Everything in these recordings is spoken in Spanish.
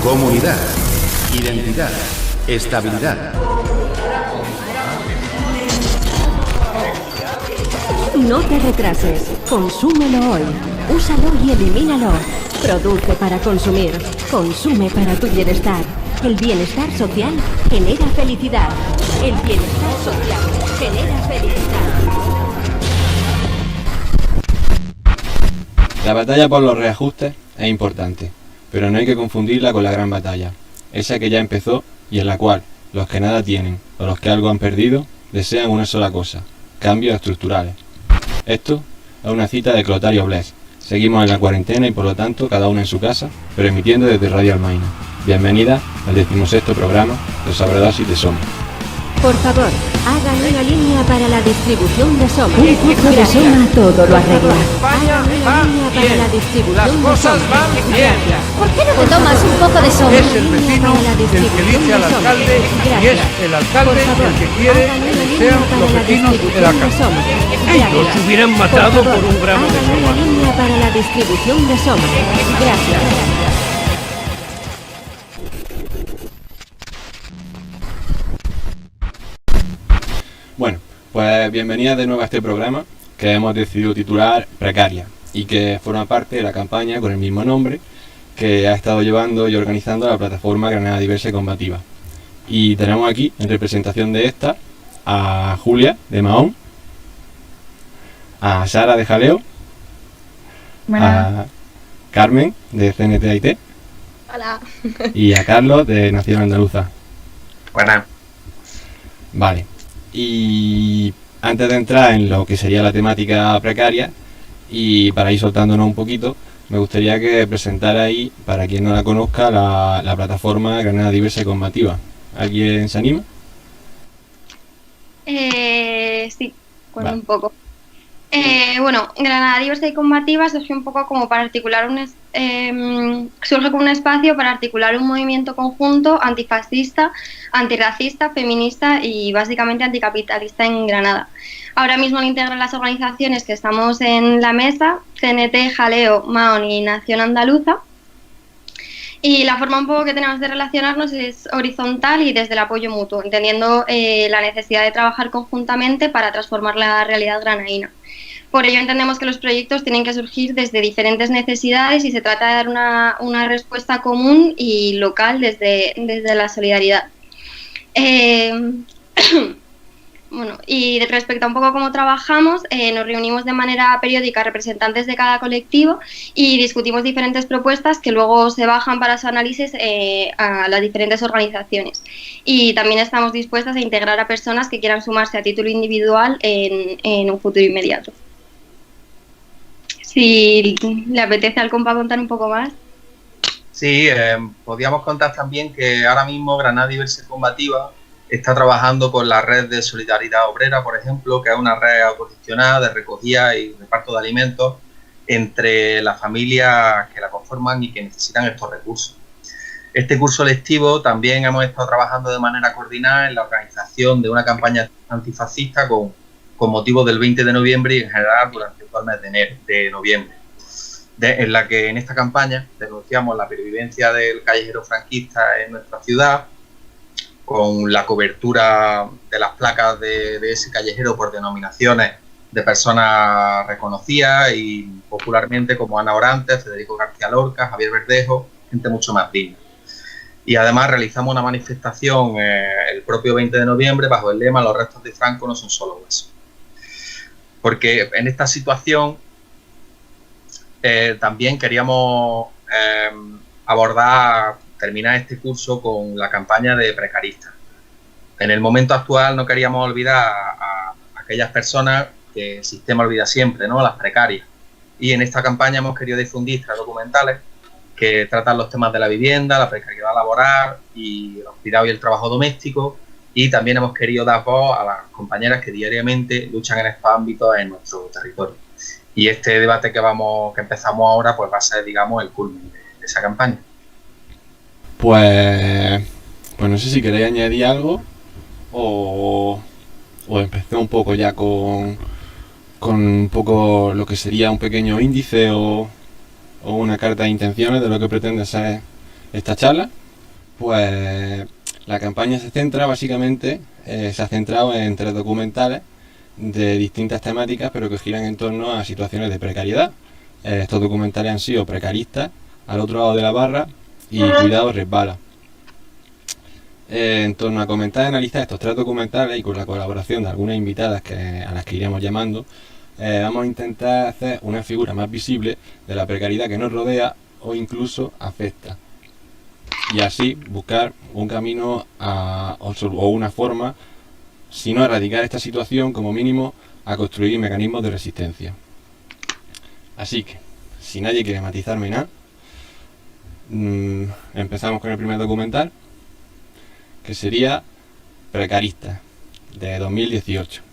comunidad, identidad, estabilidad. No te retrases, consúmelo hoy. Úsalo y elimínalo. Produce para consumir, consume para tu bienestar. El bienestar social genera felicidad. El bienestar social genera felicidad. La batalla por los reajustes es importante, pero no hay que confundirla con la gran batalla, esa que ya empezó y en la cual los que nada tienen o los que algo han perdido desean una sola cosa: cambios estructurales. Esto es una cita de Clotario Blest. Seguimos en la cuarentena y por lo tanto cada uno en su casa, pero emitiendo desde Radio Almaina. Bienvenida al 16º programa de Sobredosis de Soma. Por favor, hagan una línea para la distribución de Soma. Un poco de Soma todo lo arregla. Hagan una línea para la distribución de Soma. ¿Por qué no te tomas un poco de Soma? Es el vecino el que elige al alcalde y es el alcalde el que quiere que sean los vecinos del alcalde. Ellos se hubieran matado por un gramo de Hagan Soma. una línea para la distribución de Soma. Gracias. Bueno, pues bienvenida de nuevo a este programa que hemos decidido titular Precaria y que forma parte de la campaña con el mismo nombre que ha estado llevando y organizando la plataforma Granada Diversa y Combativa. Y tenemos aquí, en representación de esta, a Julia de Mahón, a Sara de Jaleo, a Carmen de CNT-IT. Hola. Y a Carlos de Nación Andaluza. Buenas. Vale. Y antes de entrar en lo que sería la temática precaria, y para ir soltándonos un poquito, me gustaría que presentara ahí, para quien no la conozca, la plataforma Granada Diversa y Combativa. ¿Alguien se anima? Sí, cuento Vale. un poco. Bueno, Granada Diversa y Combativa surgió un poco como para articular surge como un espacio para articular un movimiento conjunto antifascista, antirracista, feminista y básicamente anticapitalista en Granada. Ahora mismo lo integran las organizaciones que estamos en la mesa: CNT, Jaleo, Mahón y Nación Andaluza. Y la forma un poco que tenemos de relacionarnos es horizontal y desde el apoyo mutuo, entendiendo la necesidad de trabajar conjuntamente para transformar la realidad granadina. Por ello entendemos que los proyectos tienen que surgir desde diferentes necesidades y se trata de dar una respuesta común y local desde la solidaridad. Bueno, y respecto a un poco cómo trabajamos, nos reunimos de manera periódica representantes de cada colectivo y discutimos diferentes propuestas que luego se bajan para su análisis a las diferentes organizaciones. Y también estamos dispuestas a integrar a personas que quieran sumarse a título individual en un futuro inmediato. Si le apetece al compa contar un poco más. Sí, podríamos contar también que ahora mismo Granada Diversa y Combativa está trabajando con la red de solidaridad obrera, por ejemplo, que es una red autogestionada de recogida y reparto de alimentos entre las familias que la conforman y que necesitan estos recursos. Este curso lectivo también hemos estado trabajando de manera coordinada en la organización de una campaña antifascista con motivo del 20 de noviembre y en general durante todo el mes de noviembre, en la que en esta campaña denunciamos la pervivencia del callejero franquista en nuestra ciudad, con la cobertura de las placas de ese callejero por denominaciones de personas reconocidas y popularmente como Ana Orantes, Federico García Lorca, Javier Verdejo, gente mucho más digna. Y además realizamos una manifestación el propio 20 de noviembre bajo el lema "Los restos de Franco no son solo huesos". Porque en esta situación también queríamos terminar este curso con la campaña de precaristas. En el momento actual no queríamos olvidar a aquellas personas que el sistema olvida siempre, ¿no? Las precarias. Y en esta campaña hemos querido difundir 3 documentales que tratan los temas de la vivienda, la precariedad laboral y los cuidados y el trabajo doméstico. Y también hemos querido dar voz a las compañeras que diariamente luchan en estos ámbitos en nuestro territorio. Y este debate que empezamos ahora pues va a ser, digamos, el culmen de esa campaña. Pues no sé si queréis añadir algo o empecé un poco ya con un poco lo que sería un pequeño índice o una carta de intenciones de lo que pretende ser esta charla, pues la campaña se centra básicamente, se ha centrado en 3 documentales de distintas temáticas, pero que giran en torno a situaciones de precariedad. Estos documentales han sido Precaristas, Al otro lado de la barra y Cuidado resbala. En torno a comentar y analizar estos 3 documentales y con la colaboración de algunas invitadas a las que iremos llamando, vamos a intentar hacer una figura más visible de la precariedad que nos rodea o incluso afecta, y así buscar un camino o una forma, si no a erradicar esta situación, como mínimo a construir mecanismos de resistencia. Así que, si nadie quiere matizarme nada, empezamos con el primer documental, que sería Precaristas, de 2018.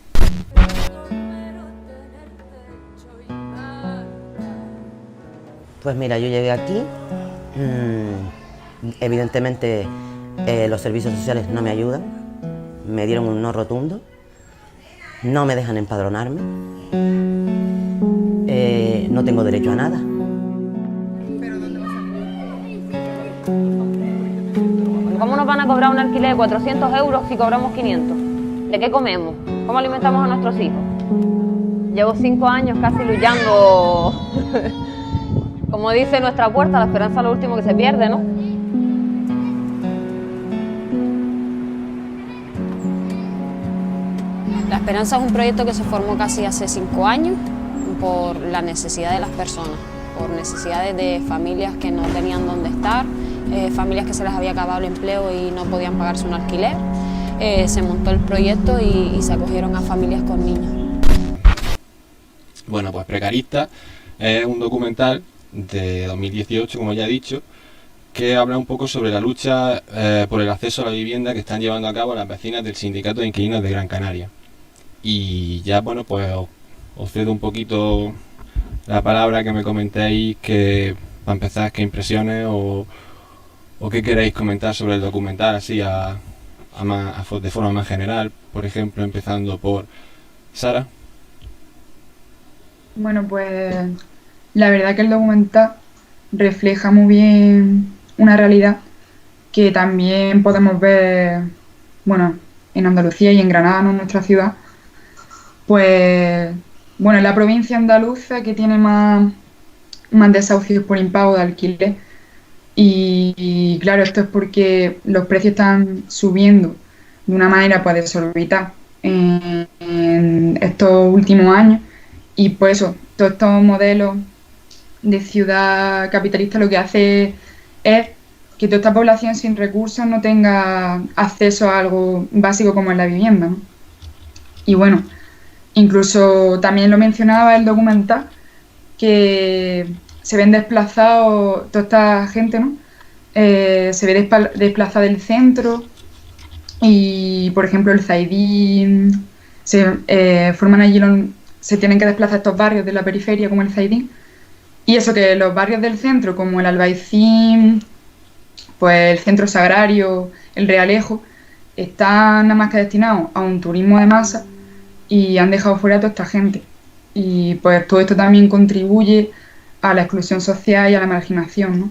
Pues mira, yo llegué aquí, evidentemente los servicios sociales no me ayudan, me dieron un no rotundo, no me dejan empadronarme, no tengo derecho a nada. ¿Cómo nos van a cobrar un alquiler de 400 euros si cobramos 500? ¿De qué comemos? ¿Cómo alimentamos a nuestros hijos? Llevo 5 años casi luchando, como dice nuestra puerta, la esperanza es lo último que se pierde, ¿no? La Esperanza es un proyecto que se formó casi hace 5 años por la necesidad de las personas, por necesidades de familias que no tenían dónde estar, familias que se les había acabado el empleo y no podían pagarse un alquiler. Se montó el proyecto y se acogieron a familias con niños. Bueno, pues Precaristas es un documental de 2018, como ya he dicho, que habla un poco sobre la lucha por el acceso a la vivienda que están llevando a cabo las vecinas del Sindicato de Inquilinos de Gran Canaria. Y ya, bueno, pues os cedo un poquito la palabra, que me comentéis, que para empezar, qué impresiones o qué queréis comentar sobre el documental, así de forma más general, por ejemplo, empezando por Sara. Bueno, pues la verdad que el documental refleja muy bien una realidad que también podemos ver, bueno, en Andalucía y en Granada, ¿no?, en nuestra ciudad. Pues, bueno, es la provincia andaluza que tiene más desahucios por impago de alquiler. Y claro, esto es porque los precios están subiendo de una manera pues desorbitada en estos últimos años, y por eso todos estos modelos de ciudad capitalista lo que hace es que toda esta población sin recursos no tenga acceso a algo básico como es la vivienda, ¿no? Y bueno, incluso también lo mencionaba el documental, que se ven desplazados toda esta gente, ¿no? Se ve desplazada del centro, y por ejemplo el Zaidín, forman allí se tienen que desplazar estos barrios de la periferia como el Zaidín, y eso, que los barrios del centro como el Albaicín, pues el Centro Sagrario, el Realejo, están nada más que destinados a un turismo de masa y han dejado fuera a toda esta gente, y pues todo esto también contribuye a la exclusión social y a la marginación, ¿no?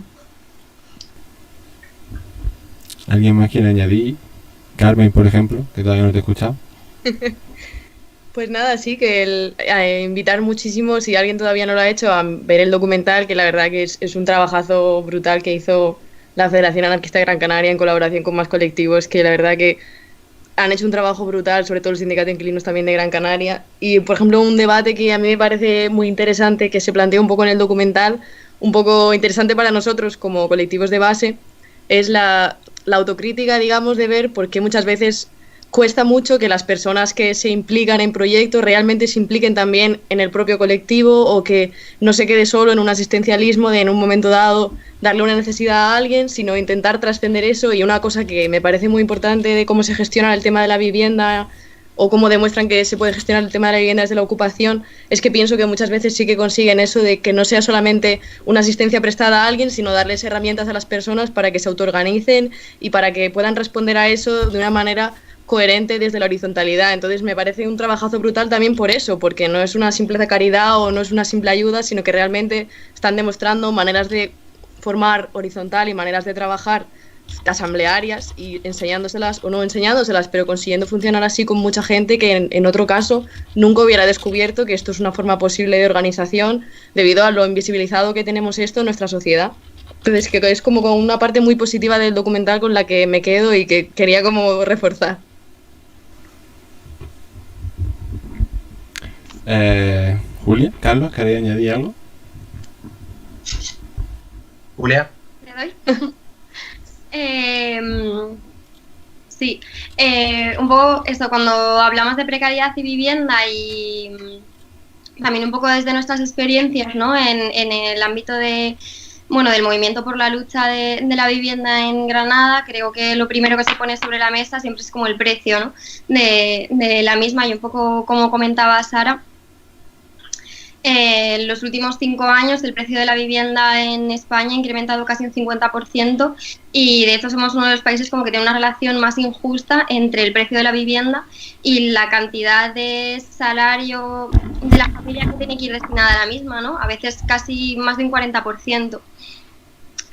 ¿Alguien más quiere añadir? Carmen, por ejemplo, que todavía no te he escuchado. Pues nada, sí, que invitar muchísimo, si alguien todavía no lo ha hecho, a ver el documental, que la verdad que es un trabajazo brutal que hizo la Federación Anarquista de Gran Canaria en colaboración con más colectivos, que la verdad que han hecho un trabajo brutal, sobre todo el Sindicato de Inquilinos también de Gran Canaria. Y, por ejemplo, un debate que a mí me parece muy interesante, que se plantea un poco en el documental, un poco interesante para nosotros como colectivos de base, es la autocrítica, digamos, de ver por qué muchas veces cuesta mucho que las personas que se implican en proyectos realmente se impliquen también en el propio colectivo, o que no se quede solo en un asistencialismo de en un momento dado darle una necesidad a alguien, sino intentar trascender eso. Y una cosa que me parece muy importante de cómo se gestiona el tema de la vivienda, o cómo demuestran que se puede gestionar el tema de la vivienda desde la ocupación, es que pienso que muchas veces sí que consiguen eso de que no sea solamente una asistencia prestada a alguien, sino darles herramientas a las personas para que se autoorganicen y para que puedan responder a eso de una manera coherente desde la horizontalidad. Entonces me parece un trabajazo brutal también por eso, porque no es una simple caridad o no es una simple ayuda, sino que realmente están demostrando maneras de formar horizontal y maneras de trabajar asamblearias y enseñándoselas o no enseñándoselas, pero consiguiendo funcionar así con mucha gente que en otro caso nunca hubiera descubierto que esto es una forma posible de organización debido a lo invisibilizado que tenemos esto en nuestra sociedad. Entonces, que es como una parte muy positiva del documental con la que me quedo y que quería como reforzar. Julia, Carlos, ¿queréis añadir algo? Julia. ¿Le doy? Sí, un poco esto, cuando hablamos de precariedad y vivienda y también un poco desde nuestras experiencias, ¿no? En el ámbito del movimiento por la lucha de la vivienda en Granada, creo que lo primero que se pone sobre la mesa siempre es como el precio, ¿no? de la misma, y un poco como comentaba Sara. En los últimos 5 años el precio de la vivienda en España ha incrementado casi un 50% y de hecho somos uno de los países como que tiene una relación más injusta entre el precio de la vivienda y la cantidad de salario de la familia que tiene que ir destinada a la misma, ¿no? A veces casi más de un 40%.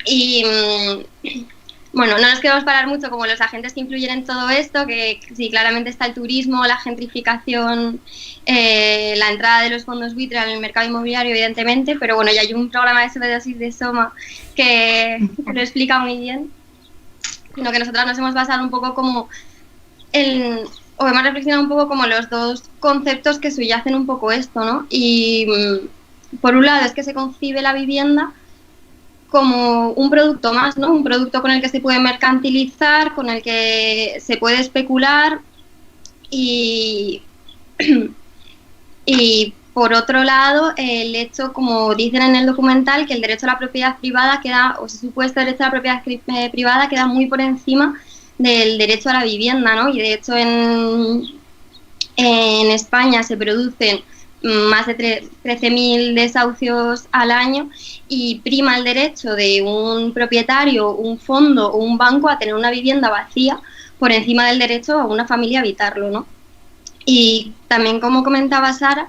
Y bueno, no nos queremos parar mucho como los agentes que influyen en todo esto, que sí, claramente está el turismo, la gentrificación, la entrada de los fondos buitre en el mercado inmobiliario, evidentemente, pero bueno, ya hay un programa de sobredosis de Soma que lo explica muy bien, sino que nosotras nos hemos basado un poco como o hemos reflexionado un poco como los dos conceptos que subyacen un poco esto, ¿no? Y por un lado es que se concibe la vivienda como un producto más, ¿no? Un producto con el que se puede mercantilizar, con el que se puede especular y por otro lado el hecho, como dicen en el documental, que el derecho a la propiedad privada queda, o ese supuesto derecho a la propiedad privada queda muy por encima del derecho a la vivienda, ¿no? Y de hecho en España se producen más de 13.000 desahucios al año y prima el derecho de un propietario, un fondo o un banco a tener una vivienda vacía por encima del derecho a una familia a habitarlo, ¿no? Y también, como comentaba Sara,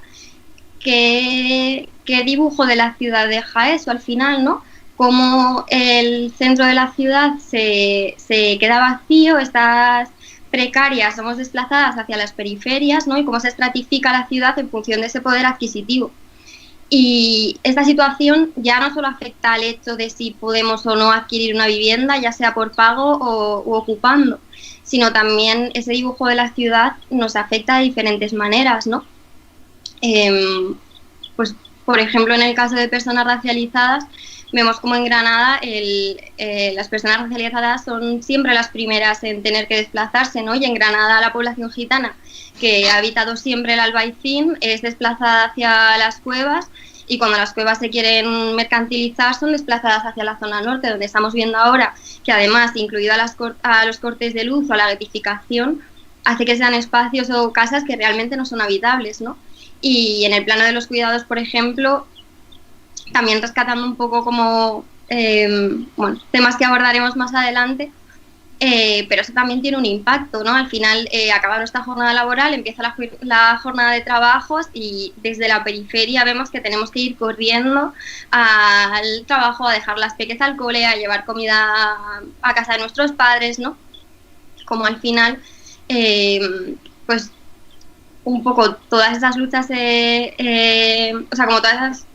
¿qué dibujo de la ciudad deja eso al final, ¿no? Cómo el centro de la ciudad se queda vacío, estas precarias somos desplazadas hacia las periferias, ¿no? Y cómo se estratifica la ciudad en función de ese poder adquisitivo. Y esta situación ya no solo afecta al hecho de si podemos o no adquirir una vivienda, ya sea por pago o ocupando, sino también ese dibujo de la ciudad nos afecta de diferentes maneras, ¿no? Pues, por ejemplo, en el caso de personas racializadas, vemos como en Granada las personas racializadas son siempre las primeras en tener que desplazarse, ¿no? Y en Granada la población gitana, que ha habitado siempre el Albaicín, es desplazada hacia las cuevas, y cuando las cuevas se quieren mercantilizar son desplazadas hacia la zona norte, donde estamos viendo ahora que además, incluido a los cortes de luz o a la getificación, hace que sean espacios o casas que realmente no son habitables, ¿no? Y en el plano de los cuidados, por ejemplo, también rescatando un poco como temas que abordaremos más adelante, pero eso también tiene un impacto, ¿no? Al final acaba nuestra jornada laboral, empieza la jornada de trabajos y desde la periferia vemos que tenemos que ir corriendo al trabajo, a dejar las peques al cole, a llevar comida a casa de nuestros padres, ¿no? Como al final, pues un poco todas esas luchas, como todas esas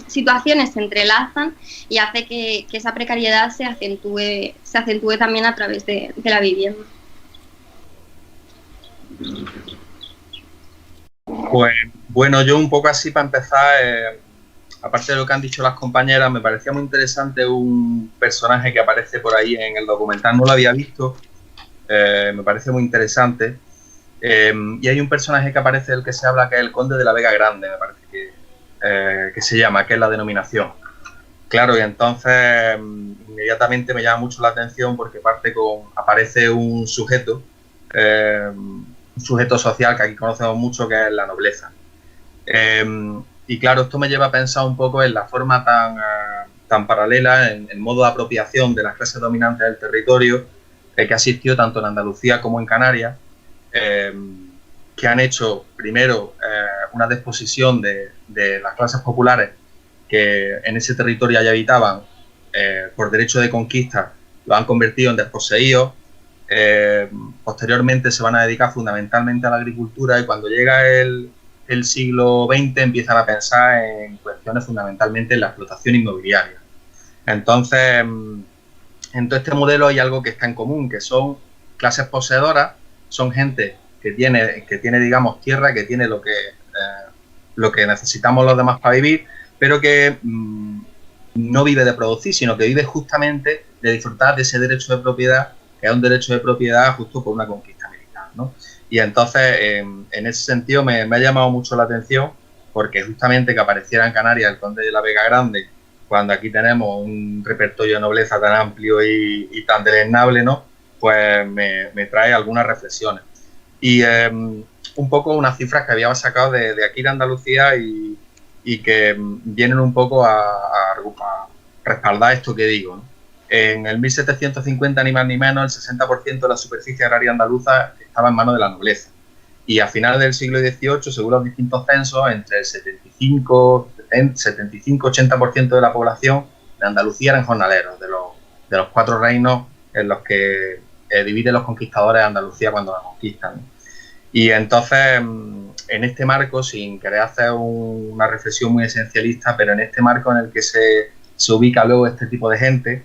situaciones se entrelazan y hace que esa precariedad se acentúe también a través de la vivienda. Pues bueno, yo un poco así para empezar, aparte de lo que han dicho las compañeras, me parecía muy interesante un personaje que aparece por ahí en el documental, no lo había visto, me parece muy interesante. Y hay un personaje que aparece del que se habla, que es el Conde de la Vega Grande, me parece que se llama, que es la denominación. Claro, y entonces inmediatamente me llama mucho la atención porque aparece un sujeto social que aquí conocemos mucho, que es la nobleza. Y claro, esto me lleva a pensar un poco en la forma tan paralela, en el modo de apropiación de las clases dominantes del territorio que asistió tanto en Andalucía como en Canarias, que han hecho primero una disposición de las clases populares que en ese territorio ya habitaban por derecho de conquista los han convertido en desposeídos. Posteriormente se van a dedicar fundamentalmente a la agricultura y cuando llega el siglo XX empiezan a pensar en cuestiones fundamentalmente en la explotación inmobiliaria. Entonces, en todo este modelo hay algo que está en común, que son clases poseedoras, son gente que tiene digamos, tierra, que tiene lo que necesitamos los demás para vivir, pero que no vive de producir, sino que vive justamente de disfrutar de ese derecho de propiedad, que es un derecho de propiedad justo por una conquista militar, ¿no? Y entonces, en ese sentido, me ha llamado mucho la atención, porque justamente que apareciera en Canarias el conde de la Vega Grande, cuando aquí tenemos un repertorio de nobleza tan amplio y tan deleznable, ¿no? Pues me trae algunas reflexiones. Y un poco unas cifras que habíamos sacado de aquí de Andalucía y que vienen un poco a respaldar esto que digo, ¿no? En el 1750, ni más ni menos, el 60% de la superficie agraria andaluza estaba en manos de la nobleza. Y a finales del siglo XVIII, según los distintos censos, entre el 75-80% de la población de Andalucía eran jornaleros, de los 4 reinos en los que dividen los conquistadores de Andalucía cuando la conquistan, ¿no? Y entonces, en este marco, sin querer hacer una reflexión muy esencialista, pero en este marco en el que se ubica luego este tipo de gente,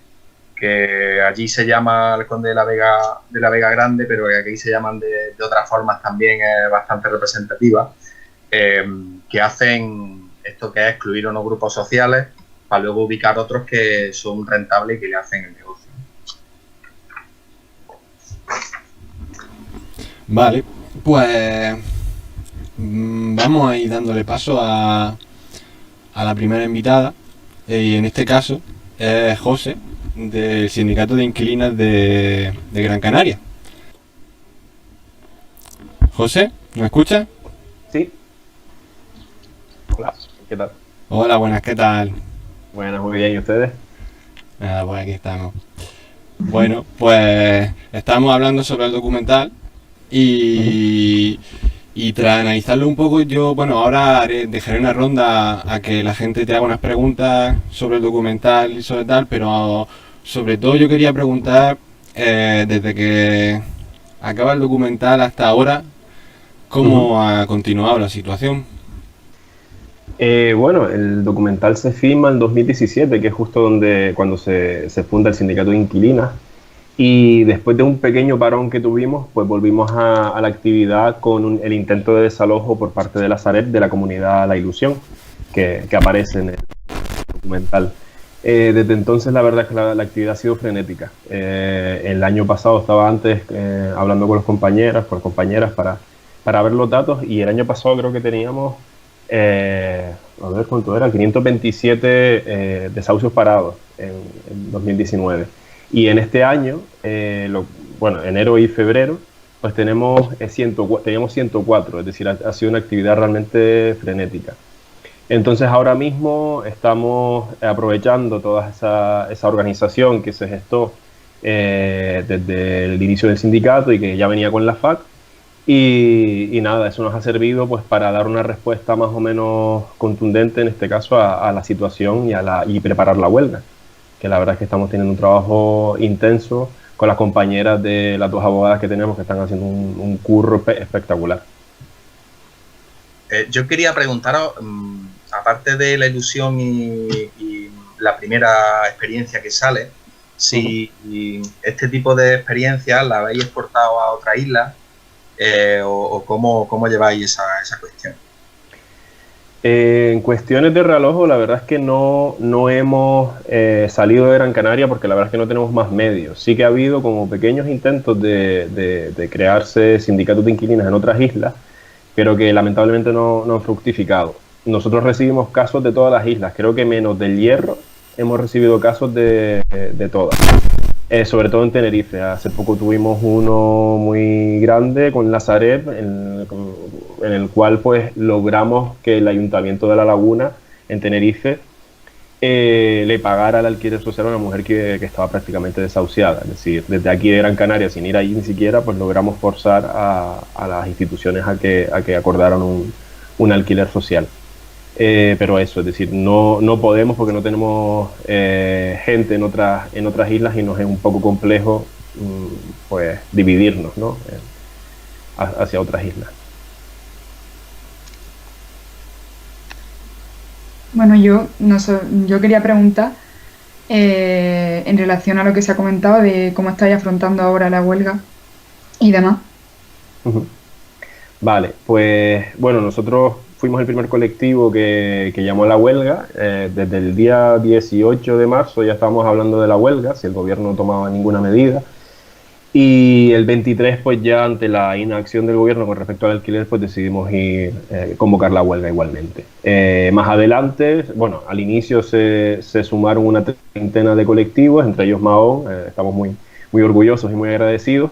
que allí se llama el conde de la Vega Grande, pero que aquí se llaman de otras formas también bastante representativas, que hacen esto que es excluir unos grupos sociales para luego ubicar otros que son rentables y que le hacen el negocio. Vale, pues vamos a ir dándole paso a la primera invitada, y en este caso es José, del Sindicato de Inquilinas de Gran Canaria. José, ¿me escuchas? Sí. Hola, ¿qué tal? Hola, buenas, ¿qué tal? Buenas, muy bien, ¿y ustedes? Nada, pues aquí estamos. Bueno, pues estamos hablando sobre el documental y tras analizarlo un poco, yo, bueno, ahora dejaré una ronda a que la gente te haga unas preguntas sobre el documental y sobre tal, pero sobre todo yo quería preguntar, desde que acaba el documental hasta ahora, ¿cómo ha continuado la situación? Bueno, el documental se filma en 2017, que es justo cuando se funda el Sindicato de Inquilinas, y después de un pequeño parón que tuvimos, pues volvimos a la actividad con el intento de desalojo por parte de la Sareb de la comunidad La Ilusión, que aparece en el documental. Desde entonces la verdad es que la actividad ha sido frenética. El año pasado estaba antes hablando con los compañeras para ver los datos, y el año pasado creo que teníamos, a ver cuánto era, 527 desahucios parados en 2019. Y en este año, enero y febrero, pues teníamos 104, es decir, ha sido una actividad realmente frenética. Entonces ahora mismo estamos aprovechando toda esa organización que se gestó desde el inicio del sindicato y que ya venía con la FAC, y nada, eso nos ha servido pues para dar una respuesta más o menos contundente, en este caso a la situación y preparar la huelga, que la verdad es que estamos teniendo un trabajo intenso con las compañeras de las 2 abogadas que tenemos, que están haciendo un curro espectacular. Yo quería preguntaros, aparte de La Ilusión y la primera experiencia que sale, si este tipo de experiencias la habéis exportado a otra isla, o cómo lleváis esa cuestión. En cuestiones de realojo, la verdad es que no hemos salido de Gran Canaria, porque la verdad es que no tenemos más medios. Sí que ha habido como pequeños intentos de crearse sindicatos de inquilinas en otras islas, pero que lamentablemente no han fructificado. Nosotros recibimos casos de todas las islas, creo que menos del Hierro hemos recibido casos de todas, sobre todo en Tenerife. Hace poco tuvimos uno muy grande con la Sareb, en el cual pues logramos que el Ayuntamiento de La Laguna, en Tenerife, le pagara el alquiler social a una mujer que estaba prácticamente desahuciada. Es decir, desde aquí de Gran Canaria, sin ir ahí ni siquiera, pues logramos forzar a las instituciones a que acordaran un alquiler social. Pero eso, es decir, no podemos porque no tenemos gente en otras islas y nos es un poco complejo pues dividirnos, ¿no? Hacia otras islas. Bueno, yo quería preguntar en relación a lo que se ha comentado de cómo estáis afrontando ahora la huelga y demás. Vale, pues bueno, nosotros fuimos el primer colectivo que llamó a la huelga. Desde el día 18 de marzo ya estábamos hablando de la huelga, si el gobierno no tomaba ninguna medida. Y el 23, pues ya ante la inacción del gobierno con respecto al alquiler, pues decidimos convocar la huelga igualmente. Más adelante, bueno, al inicio se sumaron una treintena de colectivos, entre ellos Mahón, estamos muy orgullosos y muy agradecidos.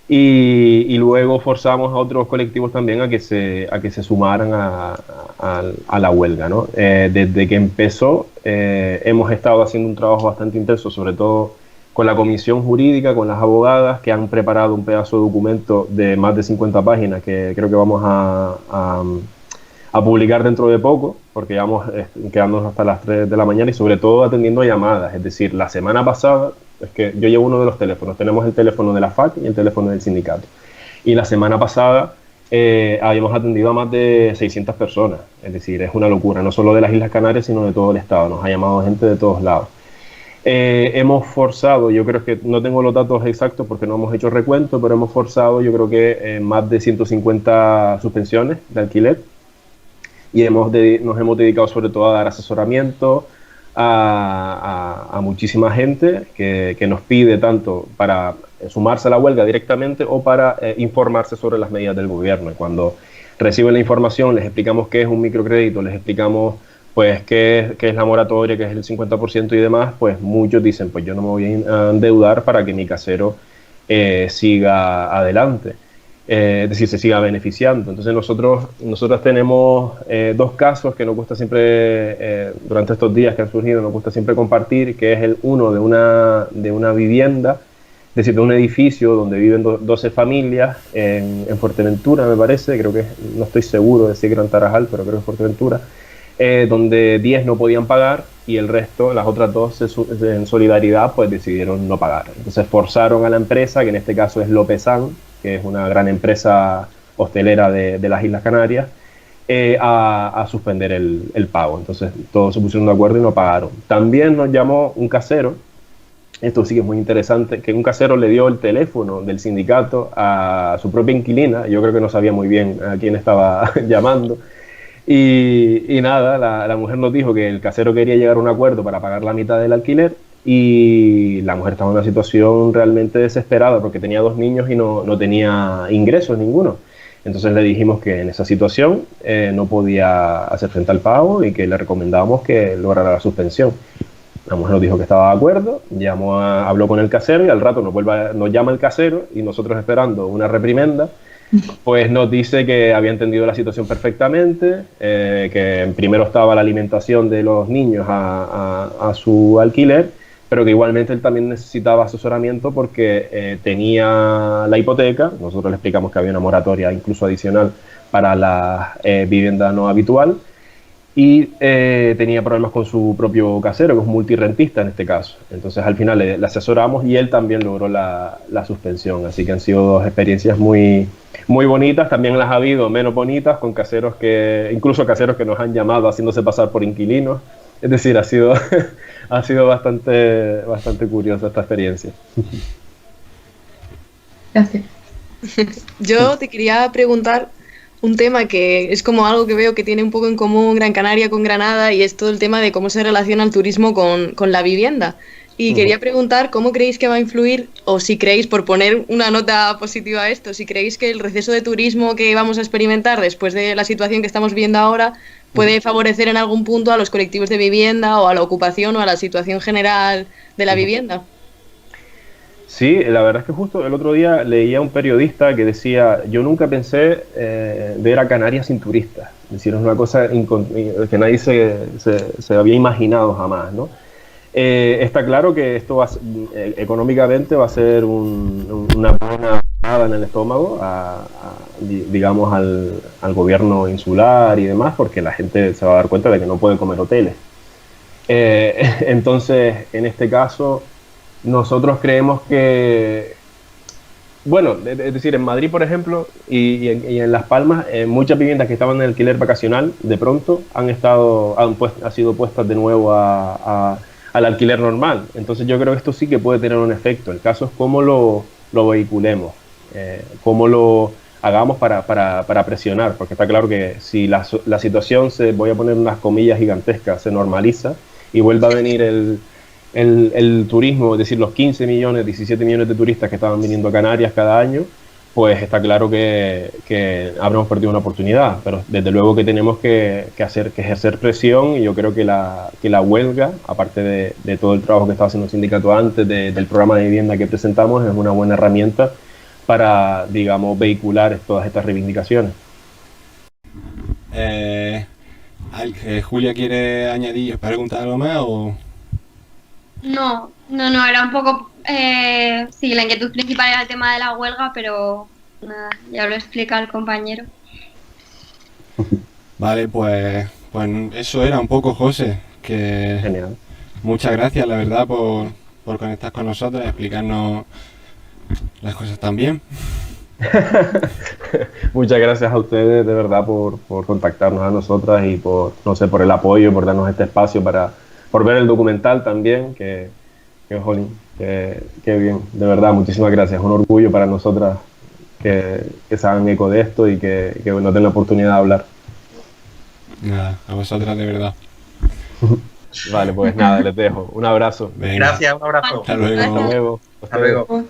Y luego forzamos a otros colectivos también a que se sumaran a la huelga, ¿no? Desde que empezó hemos estado haciendo un trabajo bastante intenso, sobre todo con la comisión jurídica, con las abogadas que han preparado un pedazo de documento de más de 50 páginas que creo que vamos a publicar dentro de poco, porque llevamos quedándonos hasta las 3 de la mañana y sobre todo atendiendo llamadas. Es decir, la semana pasada, es que yo llevo uno de los teléfonos, tenemos el teléfono de la FAC y el teléfono del sindicato. Y la semana pasada habíamos atendido a más de 600 personas, es decir, es una locura, no solo de las Islas Canarias, sino de todo el estado, nos ha llamado gente de todos lados. Hemos forzado, yo creo que no tengo los datos exactos porque no hemos hecho recuento, pero hemos forzado yo creo que más de 150 suspensiones de alquiler y nos hemos dedicado sobre todo a dar asesoramiento a muchísima gente que nos pide tanto para sumarse a la huelga directamente o para informarse sobre las medidas del gobierno. Y cuando reciben la información les explicamos qué es un microcrédito, les explicamos pues qué es la moratoria, qué es el 50% y demás, pues muchos dicen, pues yo no me voy a endeudar para que mi casero siga adelante, es decir, se siga beneficiando. Entonces nosotros tenemos dos casos que nos gusta siempre, durante estos días que han surgido, nos gusta siempre compartir, que es el uno de una vivienda, es decir, de un edificio donde viven 12 familias en Fuerteventura, me parece, creo que, no estoy seguro de si es Gran Tarajal, pero creo que es Fuerteventura, donde 10 no podían pagar y el resto, las otras dos, en solidaridad, pues decidieron no pagar. Entonces forzaron a la empresa, que en este caso es Lopesan, que es una gran empresa hostelera de las Islas Canarias, a suspender el pago. Entonces todos se pusieron de acuerdo y no pagaron. También nos llamó un casero, esto sí que es muy interesante, que un casero le dio el teléfono del sindicato a su propia inquilina, yo creo que no sabía muy bien a quién estaba llamando. Y nada, la mujer nos dijo que el casero quería llegar a un acuerdo para pagar la mitad del alquiler y la mujer estaba en una situación realmente desesperada porque tenía 2 niños y no tenía ingresos ninguno. Entonces le dijimos que en esa situación no podía hacer frente al pago y que le recomendábamos que lograra la suspensión. La mujer nos dijo que estaba de acuerdo, habló con el casero y al rato nos llama el casero y nosotros esperando una reprimenda, pues nos dice que había entendido la situación perfectamente, que primero estaba la alimentación de los niños a su alquiler, pero que igualmente él también necesitaba asesoramiento porque tenía la hipoteca. Nosotros le explicamos que había una moratoria incluso adicional para la vivienda no habitual y tenía problemas con su propio casero, que es un multirrentista en este caso. Entonces al final le asesoramos y él también logró la suspensión, así que han sido 2 experiencias muy bonitas. También las ha habido menos bonitas con caseros incluso caseros que nos han llamado haciéndose pasar por inquilinos. Es decir, ha sido bastante curiosa esta experiencia. Gracias. Yo te quería preguntar un tema que es como algo que veo que tiene un poco en común Gran Canaria con Granada, y es todo el tema de cómo se relaciona el turismo con la vivienda. Y quería preguntar cómo creéis que va a influir, o si creéis, por poner una nota positiva a esto, si creéis que el receso de turismo que vamos a experimentar después de la situación que estamos viendo ahora puede favorecer en algún punto a los colectivos de vivienda o a la ocupación o a la situación general de la vivienda. Sí, la verdad es que justo el otro día leía a un periodista que decía: yo nunca pensé ver a Canarias sin turistas. Es decir, es una cosa que nadie se había imaginado jamás, ¿no? Está claro que esto económicamente va a ser una buena en el estómago, digamos, al gobierno insular y demás, porque la gente se va a dar cuenta de que no puede comer hoteles. Entonces, en este caso, nosotros creemos que, bueno, es decir, en Madrid, por ejemplo, y en Las Palmas, muchas viviendas que estaban en alquiler vacacional, de pronto han sido puestas de nuevo al alquiler normal. Entonces yo creo que esto sí que puede tener un efecto. El caso es cómo lo vehiculemos, cómo lo hagamos para presionar, porque está claro que si la situación voy a poner unas comillas gigantescas, se normaliza y vuelve a venir el turismo, es decir, los 15 millones, 17 millones de turistas que estaban viniendo a Canarias cada año, pues está claro que habremos perdido una oportunidad. Pero desde luego que tenemos que ejercer presión, y yo creo que la huelga, aparte de todo el trabajo que estaba haciendo el sindicato antes, del programa de vivienda que presentamos, es una buena herramienta para, digamos, vehicular todas estas reivindicaciones. ¿Julia quiere añadir, preguntar algo más o...? No, era un poco, sí, la inquietud principal era el tema de la huelga, pero nada, ya lo explica el compañero. Vale, pues eso era un poco, José, que genial. Muchas gracias, la verdad, por conectar con nosotros y explicarnos las cosas tan bien. Muchas gracias a ustedes, de verdad, por contactarnos a nosotras y por el apoyo, por darnos este espacio por ver el documental también, que jolín, que bien, de verdad, muchísimas gracias, un orgullo para nosotras que se hagan eco de esto y que nos den la oportunidad de hablar. Nada, a vosotras de verdad. Vale, pues nada, les dejo, un abrazo. Venga. Gracias, un abrazo. Hasta luego. Hasta luego. Hasta luego.